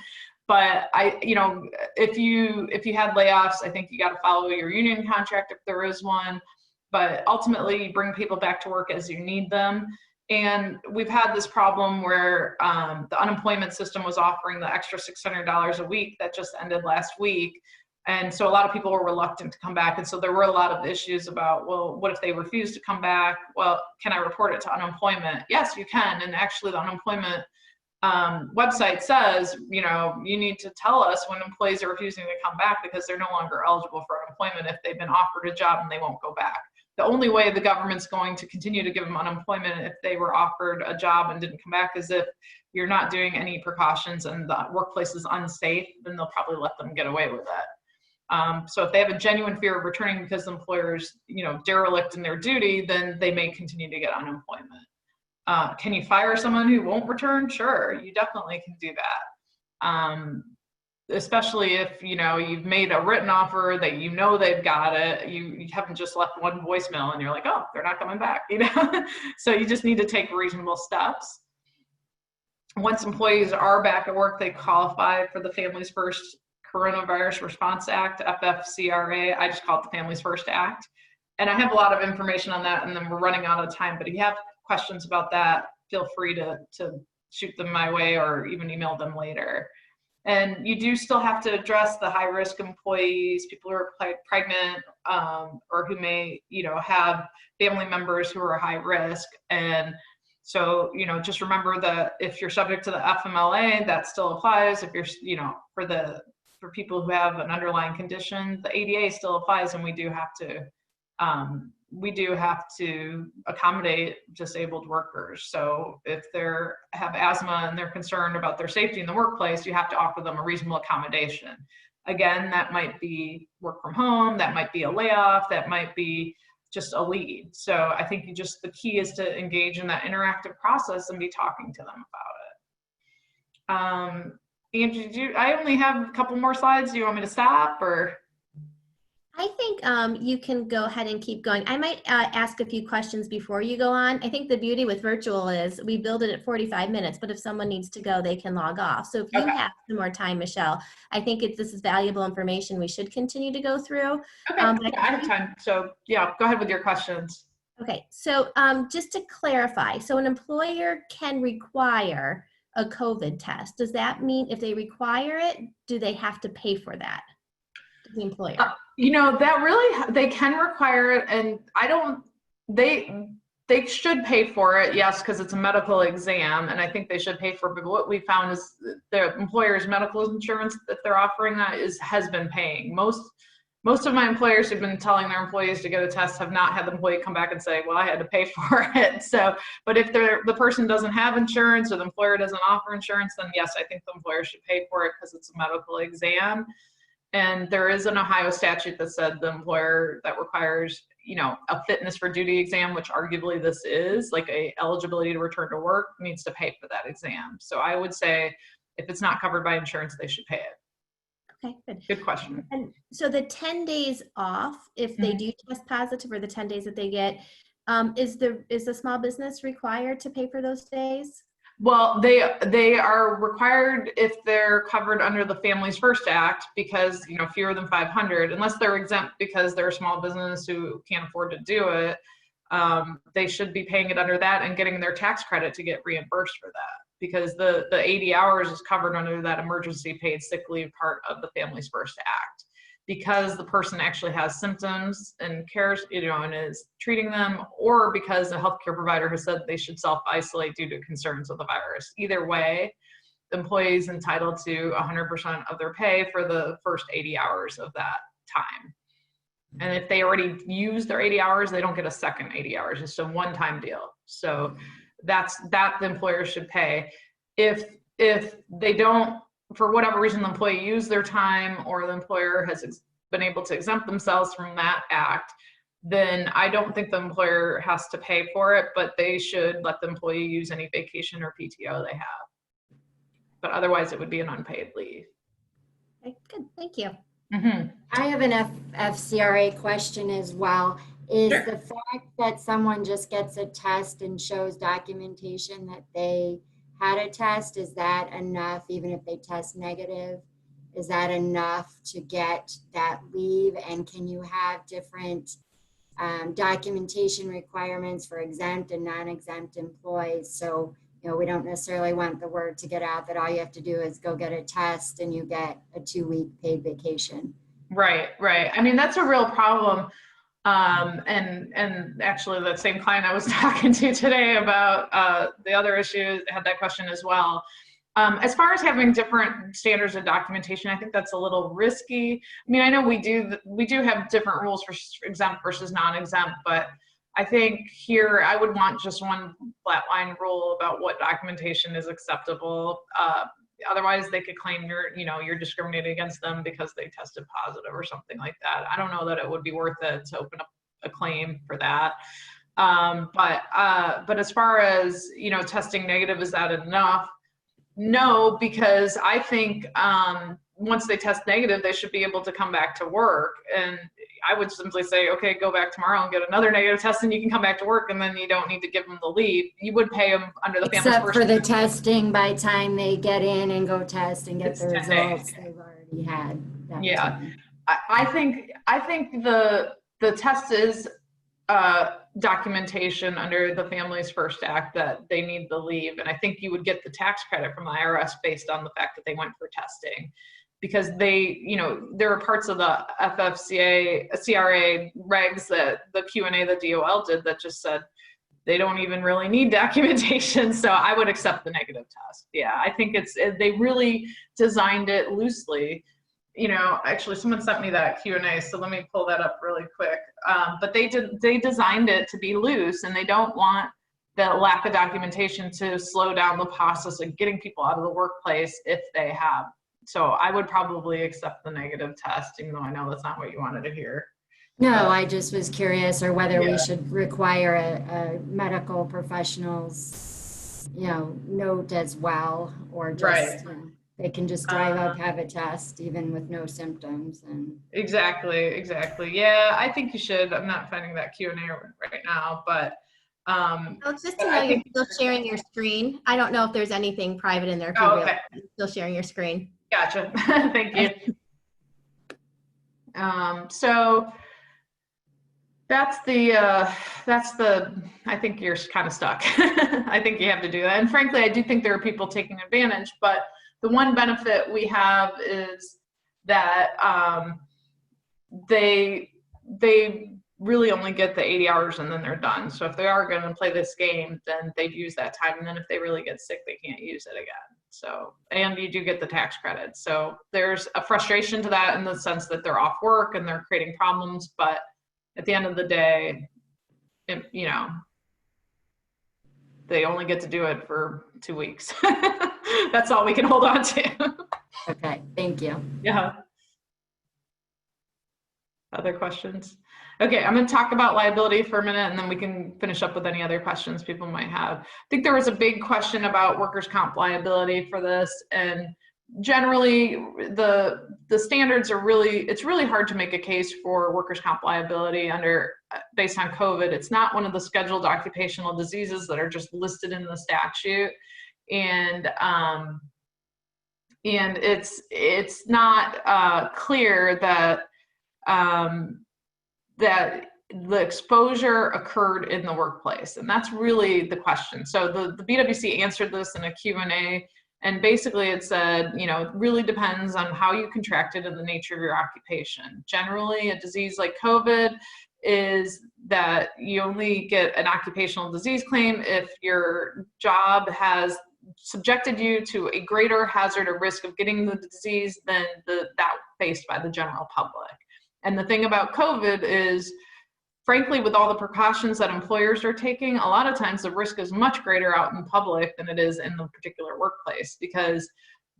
but if you had layoffs, I think you got to follow your union contract if there is one, but ultimately bring people back to work as you need them. And we've had this problem where the unemployment system was offering the extra $600 a week that just ended last week. And so a lot of people were reluctant to come back. And so there were a lot of issues about, well, what if they refuse to come back? Well, can I report it to unemployment? Yes, you can. And actually the unemployment website says, you need to tell us when employees are refusing to come back because they're no longer eligible for unemployment if they've been offered a job and they won't go back. The only way the government's going to continue to give them unemployment if they were offered a job and didn't come back is if you're not doing any precautions and the workplace is unsafe, then they'll probably let them get away with it. So if they have a genuine fear of returning because the employer's, derelict in their duty, then they may continue to get unemployment. Can you fire someone who won't return? Sure, you definitely can do that. Especially if, you've made a written offer that they've got it. You haven't just left one voicemail and you're like, oh, they're not coming back, So you just need to take reasonable steps. Once employees are back at work, they qualify for the Families First Coronavirus Response Act, FFCRA. I just call it the Families First Act. And I have a lot of information on that, and then we're running out of time. But if you have questions about that, feel free to shoot them my way or even email them later. And you do still have to address the high-risk employees, people who are pregnant, or who may, have family members who are high risk. And so, just remember that if you're subject to the FMLA, that still applies. If you're, for people who have an underlying condition, the ADA still applies, and we do have to accommodate disabled workers. So if they have asthma and they're concerned about their safety in the workplace, you have to offer them a reasonable accommodation. Again, that might be work from home, that might be a layoff, that might be just a lead. So I think the key is to engage in that interactive process and be talking to them about it. Angie, I only have a couple more slides. Do you want me to stop or? I think you can go ahead and keep going. I might ask a few questions before you go on. I think the beauty with virtual is we build it at 45 minutes, but if someone needs to go, they can log off. So if you have some more time, Mechelle, I think this is valuable information we should continue to go through. Okay, I have time. So yeah, go ahead with your questions. Okay, so just to clarify, so an employer can require a COVID test. Does that mean if they require it, do they have to pay for that? The employer? That really, they can require it, and they should pay for it, yes, because it's a medical exam, and I think they should pay for it. But what we found is the employer's medical insurance that they're offering has been paying. Most of my employers who've been telling their employees to get a test have not had the employee come back and say, well, I had to pay for it. So, but if the person doesn't have insurance or the employer doesn't offer insurance, then yes, I think the employer should pay for it because it's a medical exam. And there is an Ohio statute that said the employer that requires, a fitness for duty exam, which arguably this is, like a eligibility to return to work, needs to pay for that exam. So I would say if it's not covered by insurance, they should pay it. Okay, good. Good question. And so the 10 days off, if they do test positive, or the 10 days that they get, is the small business required to pay for those days? Well, they are required if they're covered under the Families First Act, because fewer than 500, unless they're exempt because they're a small business who can't afford to do it. They should be paying it under that and getting their tax credit to get reimbursed for that, because the 80 hours is covered under that emergency paid sick leave part of the Families First Act. Because the person actually has symptoms and cares, and is treating them, or because a healthcare provider has said they should self-isolate due to concerns with the virus. Either way, the employee is entitled to 100% of their pay for the first 80 hours of that time. And if they already use their 80 hours, they don't get a second 80 hours. It's a one-time deal. So that the employer should pay. If they don't, for whatever reason, the employee used their time, or the employer has been able to exempt themselves from that act, then I don't think the employer has to pay for it, but they should let the employee use any vacation or PTO they have. But otherwise, it would be an unpaid leave. Okay, good, thank you. Mm-hmm. I have an FCRA question as well. Is Sure. the fact that someone just gets a test and shows documentation that they had a test, is that enough, even if they test negative? Is that enough to get that leave? And can you have different documentation requirements for exempt and non-exempt employees? So, we don't necessarily want the word to get out that all you have to do is go get a test and you get a 2-week paid vacation. Right. I mean, that's a real problem. And actually the same client I was talking to today about the other issue had that question as well. As far as having different standards of documentation, I think that's a little risky. I mean, I know we do have different rules for exempt versus non-exempt, but I think here I would want just one flat line rule about what documentation is acceptable. Otherwise, they could claim you're discriminating against them because they tested positive or something like that. I don't know that it would be worth it to open up a claim for that. But as far as testing negative, is that enough? No, because I think once they test negative, they should be able to come back to work. And I would simply say, okay, go back tomorrow and get another negative test, and you can come back to work, and then you don't need to give them the leave. You would pay them under the Families First. Except for the testing, by the time they get in and go test and get the results, they've already had that. Yeah, I think the test is documentation under the Families First Act that they need the leave, and I think you would get the tax credit from the IRS based on the fact that they went for testing, because they, there are parts of the CRA regs that the Q&A that DOL did that just said they don't even really need documentation. So I would accept the negative test. Yeah, I think they really designed it loosely. Actually someone sent me that Q&A, so let me pull that up really quick. But they designed it to be loose, and they don't want the lack of documentation to slow down the process of getting people out of the workplace if they have. So I would probably accept the negative test, even though I know that's not what you wanted to hear. No, I just was curious, or whether we Yeah. should require a medical professional's, note as well, or Right. just, they can just drive up, Uh, have a test, even with no symptoms, and. exactly. Yeah, I think you should. I'm not finding that Q&A right now, but Oh, it's just but to know I you're think. still sharing your screen. I don't know if there's anything private in there if you Oh, realize okay. you're still sharing your screen. Gotcha. Thank you. So that's the, I think you're kind of stuck. I think you have to do that. And frankly, I do think there are people taking advantage, but the one benefit we have is that they really only get the 80 hours and then they're done. So if they are going to play this game, then they've used that time. And then if they really get sick, they can't use it again. So, and you do get the tax credit. So there's a frustration to that in the sense that they're off work and they're creating problems. But at the end of the day, they only get to do it for 2 weeks. That's all we can hold on to. Okay, thank you. Yeah. Other questions? Okay, I'm going to talk about liability for a minute and then we can finish up with any other questions people might have. I think there was a big question about workers' comp liability for this, and generally the standards are it's really hard to make a case for workers' comp liability based on COVID. It's not one of the scheduled occupational diseases that are just listed in the statute, and it's not clear that that the exposure occurred in the workplace. And that's really the question. So the BWC answered this in a Q&A, and basically it said, it really depends on how you contracted and the nature of your occupation. Generally, a disease like COVID is that you only get an occupational disease claim if your job has subjected you to a greater hazard or risk of getting the disease than that faced by the general public. And the thing about COVID is, frankly, with all the precautions that employers are taking, a lot of times the risk is much greater out in public than it is in the particular workplace, because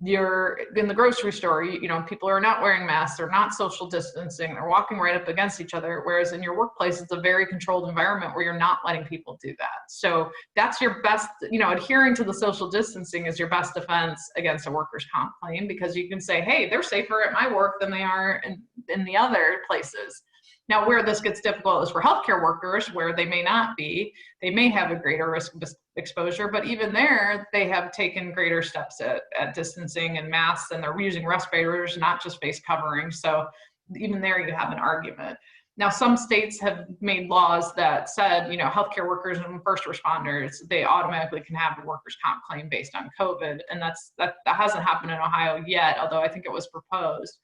you're in the grocery store, people are not wearing masks, they're not social distancing, they're walking right up against each other. Whereas in your workplace, it's a very controlled environment where you're not letting people do that. So that's your best, adhering to the social distancing is your best defense against a workers' comp claim, because you can say, hey, they're safer at my work than they are in the other places. Now, where this gets difficult is for healthcare workers, where they may not be. They may have a greater risk of exposure, but even there, they have taken greater steps at distancing and masks, and they're using respirators, not just face coverings. So even there, you have an argument. Now, some states have made laws that said, healthcare workers and first responders, they automatically can have a workers' comp claim based on COVID. And that hasn't happened in Ohio yet, although I think it was proposed.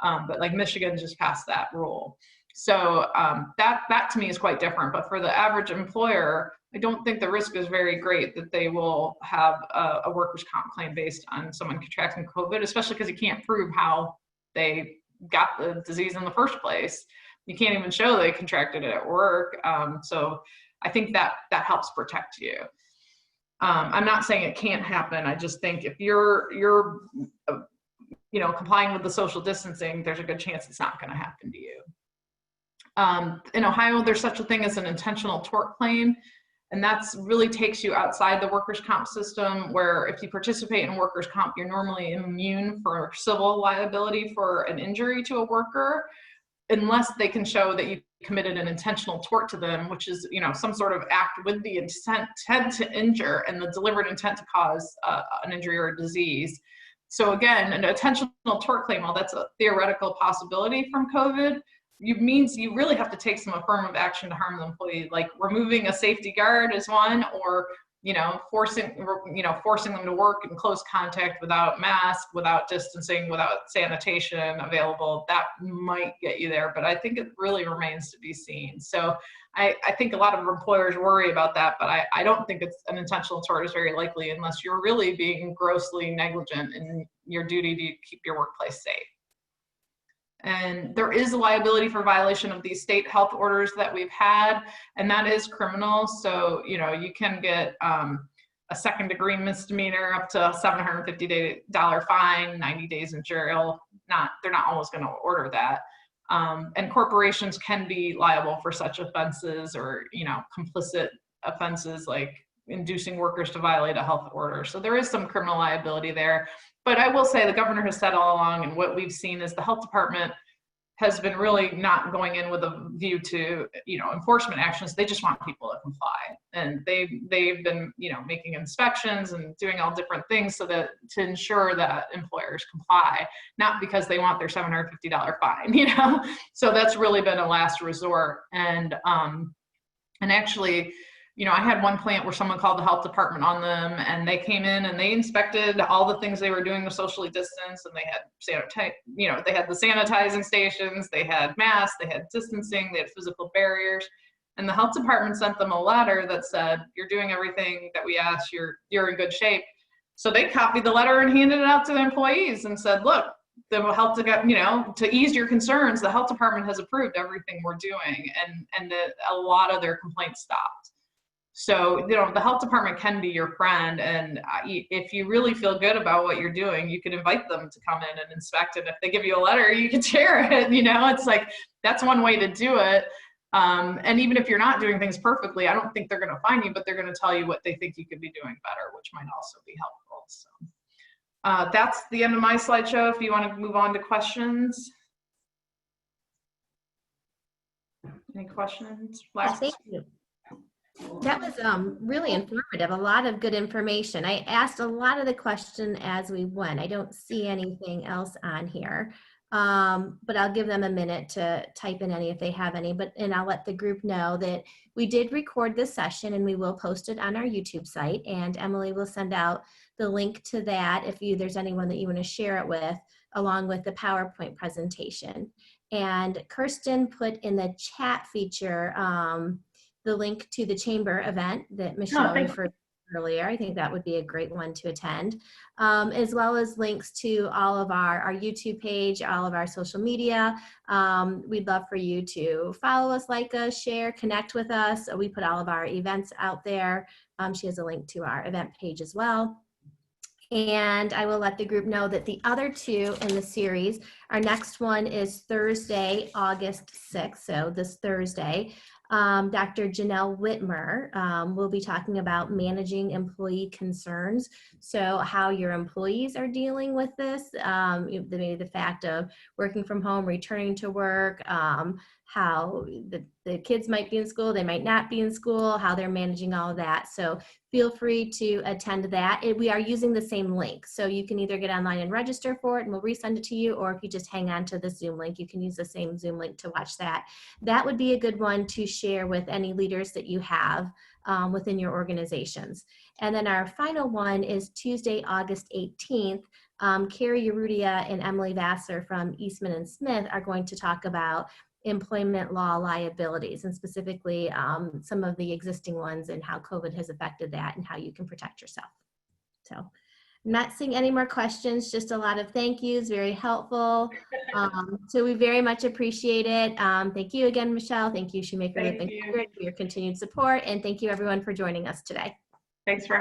But like Michigan just passed that rule. So that to me is quite different. But for the average employer, I don't think the risk is very great that they will have a workers' comp claim based on someone contracting COVID, especially because you can't prove how they got the disease in the first place. You can't even show they contracted it at work. So I think that helps protect you. I'm not saying it can't happen. I just think if you're complying with the social distancing, there's a good chance it's not going to happen to you. In Ohio, there's such a thing as an intentional tort claim, and that's really takes you outside the workers' comp system, where if you participate in workers' comp, you're normally immune for civil liability for an injury to a worker, unless they can show that you committed an intentional tort to them, which is, some sort of act with the intent to injure and the deliberate intent to cause an injury or a disease. So again, an intentional tort claim, while that's a theoretical possibility from COVID, means you really have to take some affirmative action to harm the employee, like removing a safety guard is one, or forcing them to work in close contact without mask, without distancing, without sanitation available. That might get you there, but I think it really remains to be seen. So I think a lot of employers worry about that, but I don't think it's an intentional tort is very likely unless you're really being grossly negligent in your duty to keep your workplace safe. And there is a liability for violation of these state health orders that we've had, and that is criminal. So, you can get a second-degree misdemeanor up to a $750 fine, 90 days in jail. They're not always going to order that. And corporations can be liable for such offenses, or, you know, complicit offenses like inducing workers to violate a health order. So there is some criminal liability there. But I will say the governor has said all along, and what we've seen is the health department has been really not going in with a view to, you know, enforcement actions. They just want people to comply, and they've been, you know, making inspections and doing all different things so that to ensure that employers comply, not because they want their $750 fine, you know. So that's really been a last resort. And actually, you know, I had one plant where someone called the health department on them, and they came in and they inspected all the things they were doing to socially distance, and they had you know, they had the sanitizing stations, they had masks, they had distancing, they had physical barriers, and the health department sent them a letter that said, "You're doing everything that we asked. You're in good shape." So they copied the letter and handed it out to the employees and said, "Look, the health, you know, to ease your concerns, the health department has approved everything we're doing," and a lot of their complaints stopped. So, you know, the health department can be your friend, and if you really feel good about what you're doing, you can invite them to come in and inspect it. If they give you a letter, you can share it. You know, it's like, that's one way to do it. And even if you're not doing things perfectly, I don't think they're going to fine you, but they're going to tell you what they think you could be doing better, which might also be helpful. So that's the end of my slideshow. If you want to move on to questions. Any questions? Thank you. That was really informative, a lot of good information. I asked a lot of the question as we went. I don't see anything else on here, but I'll give them a minute to type in any if they have any, and I'll let the group know that we did record this session and we will post it on our YouTube site, and Emily will send out the link to that if there's anyone that you want to share it with, along with the PowerPoint presentation. And Kirsten put in the chat feature the link to the chamber event that Mechelle referred to earlier. I think that would be a great one to attend, as well as links to all of our YouTube page, all of our social media. We'd love for you to follow us, like us, share, connect with us. We put all of our events out there. She has a link to our event page as well. And I will let the group know that the other two in the series, our next one is Thursday, August 6th, so this Thursday. Dr. Janelle Whitmer will be talking about managing employee concerns. So how your employees are dealing with this, maybe the fact of working from home, returning to work, how the kids might be in school, they might not be in school, how they're managing all of that. So feel free to attend that. We are using the same link. So you can either get online and register for it and we'll resend it to you, or if you just hang on to the Zoom link, you can use the same Zoom link to watch that. That would be a good one to share with any leaders that you have within your organizations. And then our final one is Tuesday, August 18th. Carrie Urrutia and Emily Vassar from Eastman and Smith are going to talk about employment law liabilities, and specifically some of the existing ones and how COVID has affected that and how you can protect yourself. So I'm not seeing any more questions, just a lot of thank yous, very helpful. So we very much appreciate it. Thank you again, Mechelle. Thank you, Shumaker Loop and Kendrick, for your continued support. And thank you everyone for joining us today. Thanks for